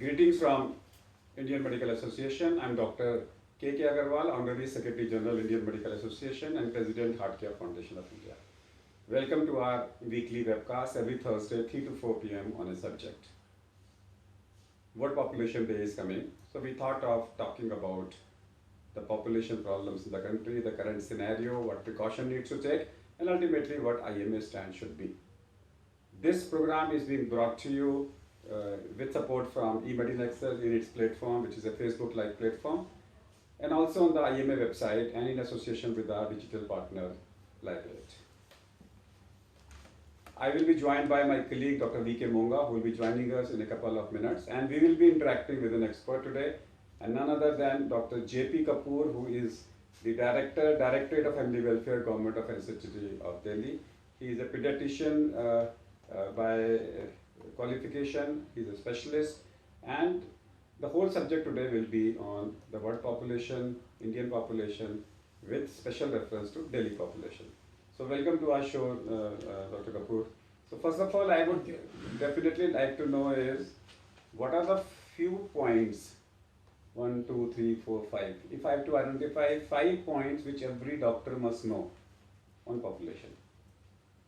Greetings from Indian Medical Association. I'm Dr. K. Agarwal, Honorary Secretary General, Indian Medical Association and President Heart Care Foundation of India. Welcome to our weekly webcast every Thursday, 3 to 4 p.m. on a subject. World Population Day is coming, so we thought of talking about the population problems in the country, the current scenario, what precaution needs to take, and ultimately what IMA stand should be. This program is being brought to you with support from IMATV in its platform, which is a Facebook Live platform, and also on the IMA website and in association with our digital partner, Librate. I will be joined by my colleague, Dr. V.K. Monga, who will be joining us in a couple of minutes, and we will be interacting with an expert today, and none other than Dr. J.P. Kapoor, who is the Directorate of Family Welfare, Government of NCT of Delhi. He is a pediatrician by qualification, he is a specialist, and the whole subject today will be on the world population, Indian population, with special reference to Delhi population. So welcome to our show, Dr. Kapoor. So first of all, I would definitely like to know is, what are the few points, 1, 2, 3, 4, 5, if I have to identify 5 points which every doctor must know on population.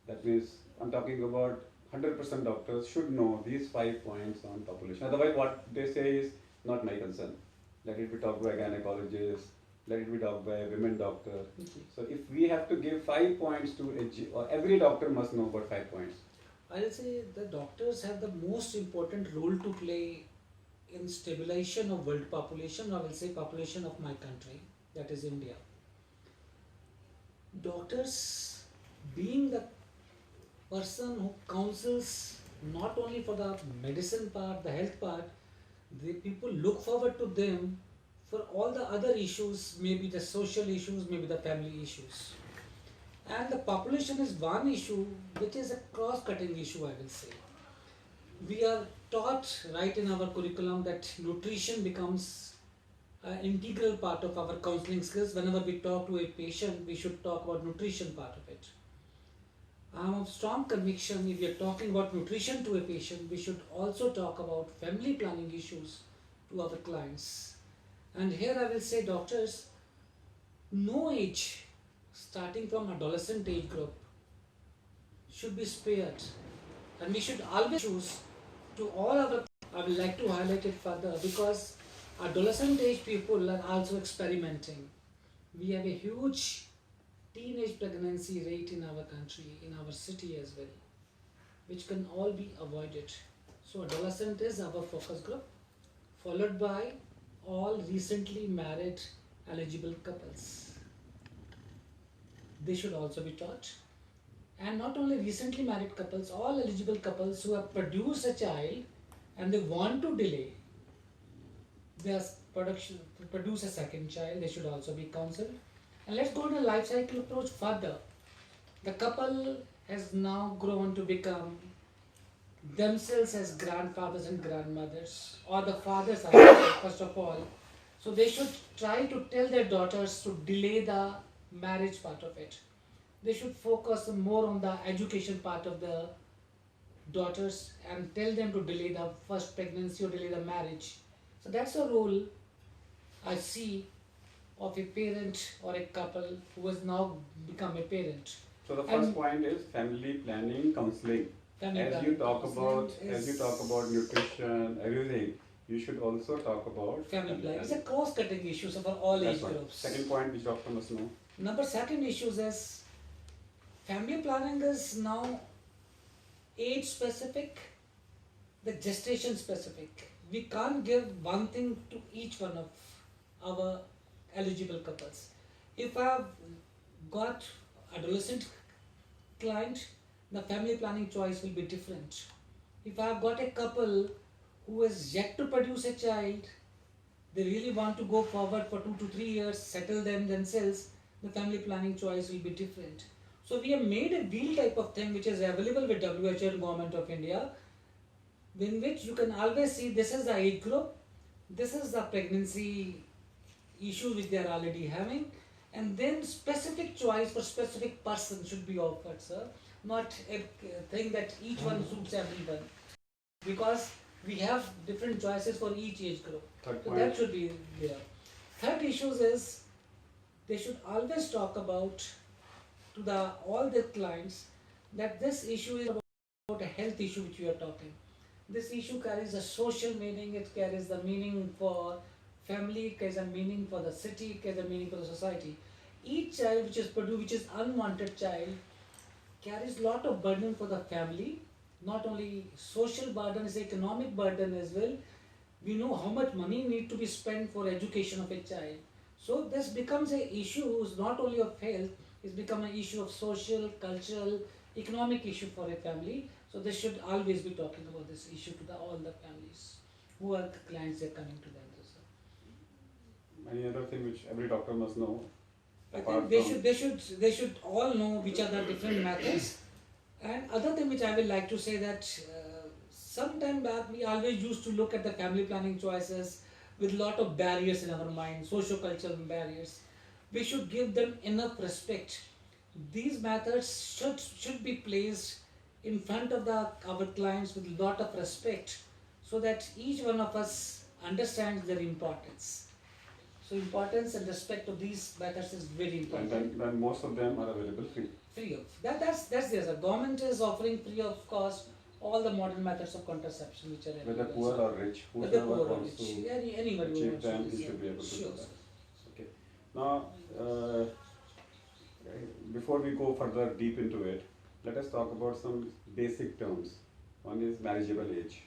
That means I'm talking about 100% doctors should know these 5 points on population. Otherwise, what they say is not my concern. Let it be talked by a gynecologist, let it be talked by a women doctor. Okay. So if we have to give 5 points to or every doctor must know about 5 points. I'll say the doctors have the most important role to play in stabilization of world population, or I will say population of my country, that is India. Doctors being the person who counsels not only for the medicine part, the health part, the people look forward to them for all the other issues, maybe the social issues, maybe the family issues. And the population is one issue which is a cross-cutting issue, I will say. We are taught right in our curriculum that nutrition becomes an integral part of our counseling skills. Whenever we talk to a patient, we should talk about nutrition part of it. I am of strong conviction, if we are talking about nutrition to a patient, we should also talk about family planning issues to our clients. And here I will say, doctors, no age, starting from adolescent age group, should be spared. And we should always choose to all our, I would like to highlight it further, because adolescent age people are also experimenting. We have a huge teenage pregnancy rate in our country, in our city as well, which can all be avoided. So adolescent is our focus group, followed by all recently married eligible couples. They should also be taught. And not only recently married couples, all eligible couples who have produced a child and they want to delay their production to produce a second child, they should also be counseled. And let's go to the life cycle approach further. The couple has now grown to become themselves as grandfathers and grandmothers, or the fathers are first of all. So they should try to tell their daughters to delay the marriage part of it. They should focus more on the education part of the daughters and tell them to delay the first pregnancy or delay the marriage. So that's a role I see of a parent or a couple who has now become a parent. So the first point is family planning counseling. As you talk about nutrition, everything, you should also talk about family planning. It's a cross-cutting issue for all age groups. Second point which doctor must know. Second issues is family planning is now age specific, the gestation specific. We can't give one thing to each one of our eligible couples. If I have got adolescent client, the family planning choice will be different. If I have got a couple who has yet to produce a child, they really want to go forward for 2 to 3 years, settle them themselves, the family planning choice will be different. So we have made a wheel type of thing which is available with WHO and Government of India, in which you can always see this is the age group, this is the pregnancy issue which they are already having, and then specific choice for specific person should be offered, sir. Not a thing that each one suits everyone. Because we have different choices for each age group. Third So point. that should be there. Third issues is they should always talk about to the all the clients that this issue is about a health issue which we are talking. This issue carries a social meaning, it carries the meaning for family, it carries a meaning for the city, it carries a meaning for the society. Each child which is produced, which is unwanted child, carries lot of burden for the family, not only social burden, it's economic burden as well. We know how much money need to be spent for education of a child. So this becomes a issue who's not only of health, it's become an issue of social, cultural, economic issue for a family. So they should always be talking about this issue to all the families who are the clients they're coming to them. Any other thing which every doctor must know? I apart think from- they should all know which are the different methods. And other thing which I will like to say that some time back we always used to look at the family planning choices with lot of barriers in our mind, socio-cultural barriers. We should give them enough respect. These methods should be placed in front of our clients with lot of respect, so that each one of us understands their importance. So importance and respect of these methods is very And important. then most of them are available free. Free of that's there. The government is offering free of cost all the modern methods of contraception which are Whether available. poor or rich, Whether whoever poor or wants rich, to anybody who achieve wants them, to he do should be able to sure, do sir. that. Okay. Now, before we go further deep into it, let us talk about some basic terms. One is marriageable age.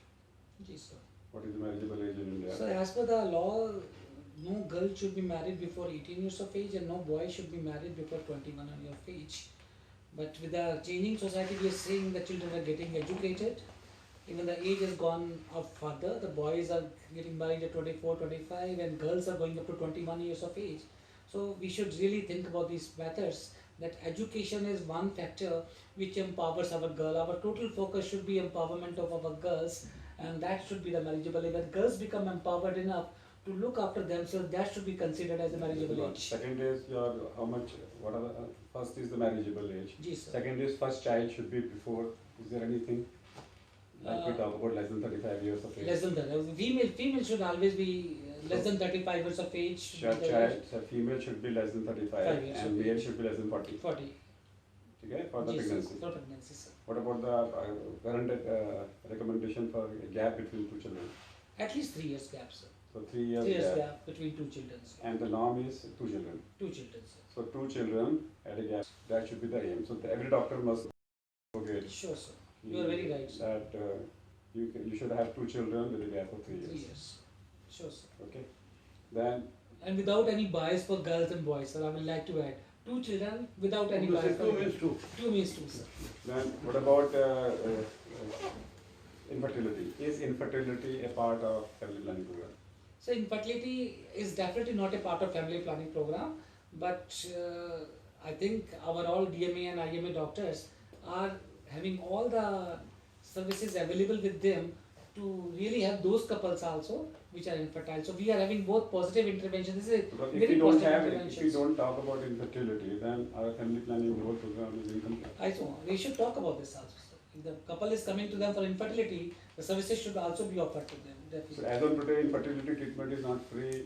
Yes, sir. What is the marriageable age in India? So as per the law, no girl should be married before 18 years of age and no boy should be married before 21 years of age. But with the changing society, we are seeing the children are getting educated. Even the age has gone up further. The boys are getting married at 24, 25 and girls are going up to 21 years of age. So we should really think about these matters, that education is one factor which empowers our girl. Our total focus should be empowerment of our girls, and that should be the marriageable age. When girls become empowered enough to look after themselves, that should be considered as a marriageable age. Second is your how much, what are the, first is the marriageable age. Yes, sir. Second is first child should be before, is there anything? Like we talk about less than 35 years of age. Less than that. Female should always be less than 35 years of age. Female should be less than 35 5 years and of male age. should be less than 40. 40. Okay, for the Yes, sir. pregnancy. For pregnancy, sir. What about the current recommendation for a gap between two children? At least 3 years gap, sir. So 3 years, 3 years gap. gap between two children, sir. And the norm is 2 children. 2 children, sir. So 2 children at a gap, that should be the aim. So every doctor must forget Sure, sir. You are very right, sir. that you should have 2 children with a gap of 3 years. 3 years. Sure, sir. Okay. Then And without any bias for girls and boys, sir, I would like to add 2 children without any bias. for 2 means 2. 2 means 2, sir. Then what about infertility? Is infertility a part of family planning program? So infertility is definitely not a part of family planning program, but I think our all DMA and IMA doctors are having all the services available with them to really have those couples also which are infertile. So we are having both positive interventions. This is Because very if we don't positive have, if we interventions. don't talk about infertility, then our family planning whole program is incomplete. I know we should talk about this also. Sir. If the couple is coming to them for infertility, the services should also be offered to them. So Definitely. as on today, infertility treatment is not free.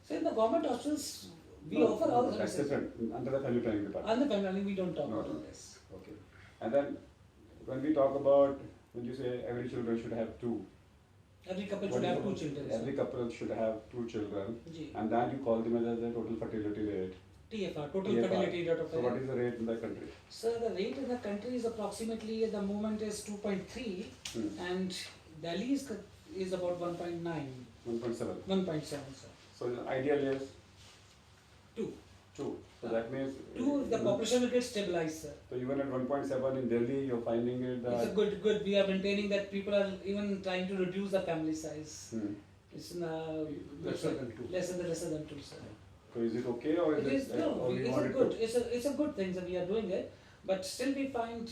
So in the government hospitals, we No, offer all no, the that's services. different under the family planning department. On the family planning, we don't talk No, about no. this. Okay. And then when we talk about, when you say every children should have 2, Every couple what should is have the- 2 children. sir. Every couple should have 2 children, Ji. and then you call them as a total fertility rate. TFR, total TFR. fertility rate of So what is the rate in the country? So the rate in the country is approximately at the moment is 2.3 Hmm. and Delhi is about 1.9, 1.7. 1.7, sir. So the ideal is 2. 2. So that means 2, the population will get stabilized, sir. So even at 1.7 in Delhi, you're finding it It's a that good, we are maintaining that people are even trying to reduce the family size. It's Lesser than 2. lesser than 2, sir. So is it okay or It is, no, or we it's want a it good, to? it's a good thing that we are doing it, but still we find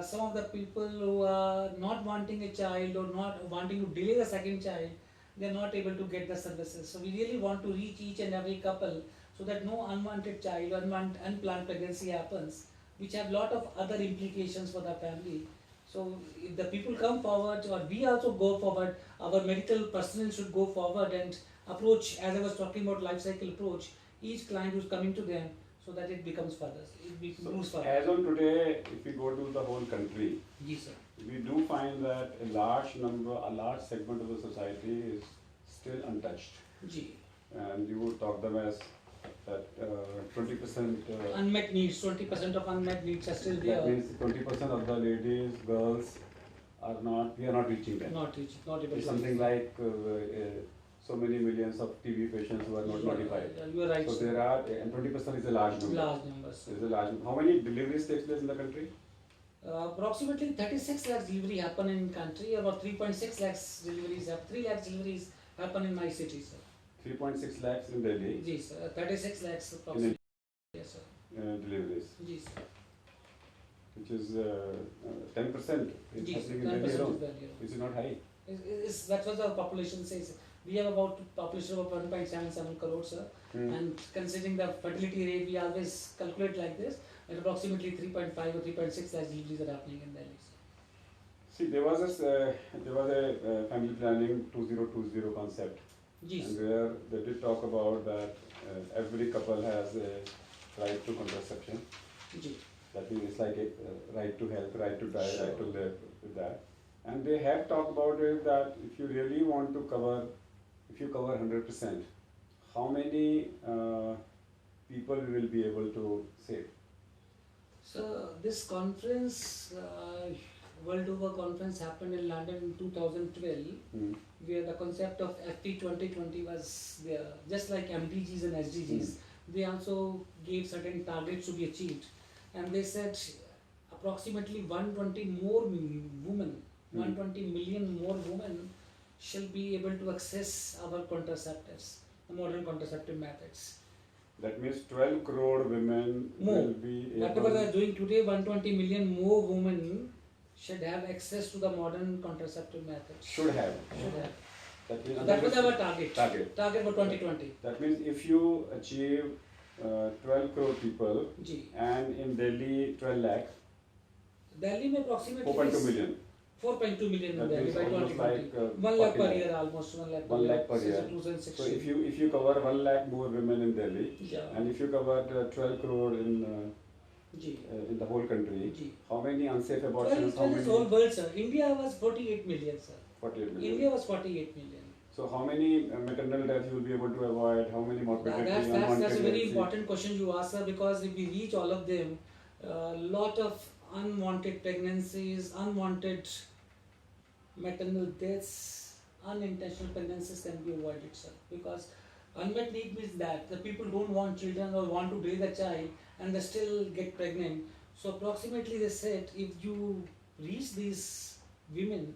some of the people who are not wanting a child or not wanting to delay the second child, they are not able to get the services. So we really want to reach each and every couple so that no unwanted child or unplanned pregnancy happens, which have lot of other implications for the family. So if the people come forward, or we also go forward, our medical personnel should go forward and approach, as I was talking about life cycle approach, each client who's coming to them, so that it becomes further, So moves further. as on today, if we go to the whole country, Yes, sir. we do find that a large segment of the society is still untouched. G. And you would talk them as that 20%. Unmet needs, 20% of unmet needs are still That there. means 20% of the ladies, girls we are not reaching them. Not reaching, not able It's to something reach. like so many millions of TB patients who are not notified. Yeah, you are right, So sir. there are, and 20% is a large number. Large numbers, sir. Is a large number. How many deliveries takes place in the country? Approximately 36 lakhs delivery happen in country, about 3.6 lakhs deliveries, 3 lakhs deliveries happen in my city, sir. 3.6 lakhs in Delhi Yes, sir. 36 lakhs approximately. Yes, sir. deliveries, Yes, sir. which is 10%. It's Yes, happening in 10% Delhi is alone. value. Is it not high? That's what the population says. We have about population of 1.77 crores, sir. And considering the fertility rate, we always calculate like this, and approximately 3.5 or 3.6 lakhs deliveries are happening in Delhi, sir. See, there was a family planning 2020 concept, Yes. and where they did talk about that every couple has a right to contraception. Ji. That means it's like a right to health, right to die, Sure. right to live with that. And they have talked about it that if you really want to cover, if you cover 100%, how many people we will be able to save? So this conference, World Over Conference happened in London in 2012, where the concept of FP 2020 was there. Just like MDGs and SDGs, they also gave certain targets to be achieved. And they said approximately 120 more women, 120 million more women shall be able to access our contraceptives, the modern contraceptive methods. That means 12 crore women More. will be Whatever they able. are doing today, 120 million more women should have access to the modern contraceptive methods. Should have. Should have. That means So that was our target. Target. Target for 2020. That means if you achieve 12 crore people G. and in Delhi 12 lakh, Delhi में approximately 4.2 million. 4.2 million in That Delhi means by almost 2020. like 1 lakh 40 per lakh. year almost. 1 lakh 1 lakh per since year. 2016. So if you cover 1 lakh more women in Delhi, Yeah. and if you cover 12 crore G. in the whole country, G. how many unsafe abortions? 12 How is many? whole world, sir. India was 48 million, sir. 48 million. India was 48 million. So how many maternal deaths you will be able to avoid? How many morbidity? That's a unwanted very pregnancy? important question you ask, sir, because if we reach all of them, lot of unwanted pregnancies, unwanted maternal deaths, unintentional pregnancies can be avoided, sir. Because unmet need means that the people don't want children or want to raise a child and they still get pregnant. So approximately they said if you reach these women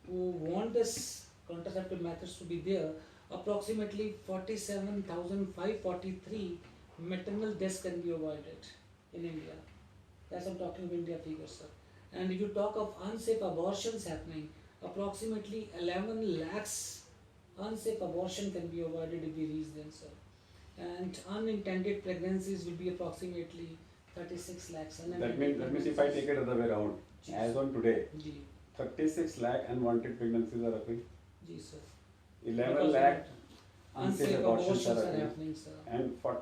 who want this contraceptive methods to be there, approximately 47,543 maternal deaths can be avoided in India. That's I'm talking of India figures, sir. And if you talk of unsafe abortions happening, approximately 11 lakhs unsafe abortion can be avoided if we reach them, sir. And unintended pregnancies will be approximately 36 lakhs. That means if I take it other way around, Yes. as on today, Ji, 36 lakh unwanted pregnancies are happening, ji, sir. 11 Because lakh unsafe unsafe abortions abortions are are happening, happening, sir. and 40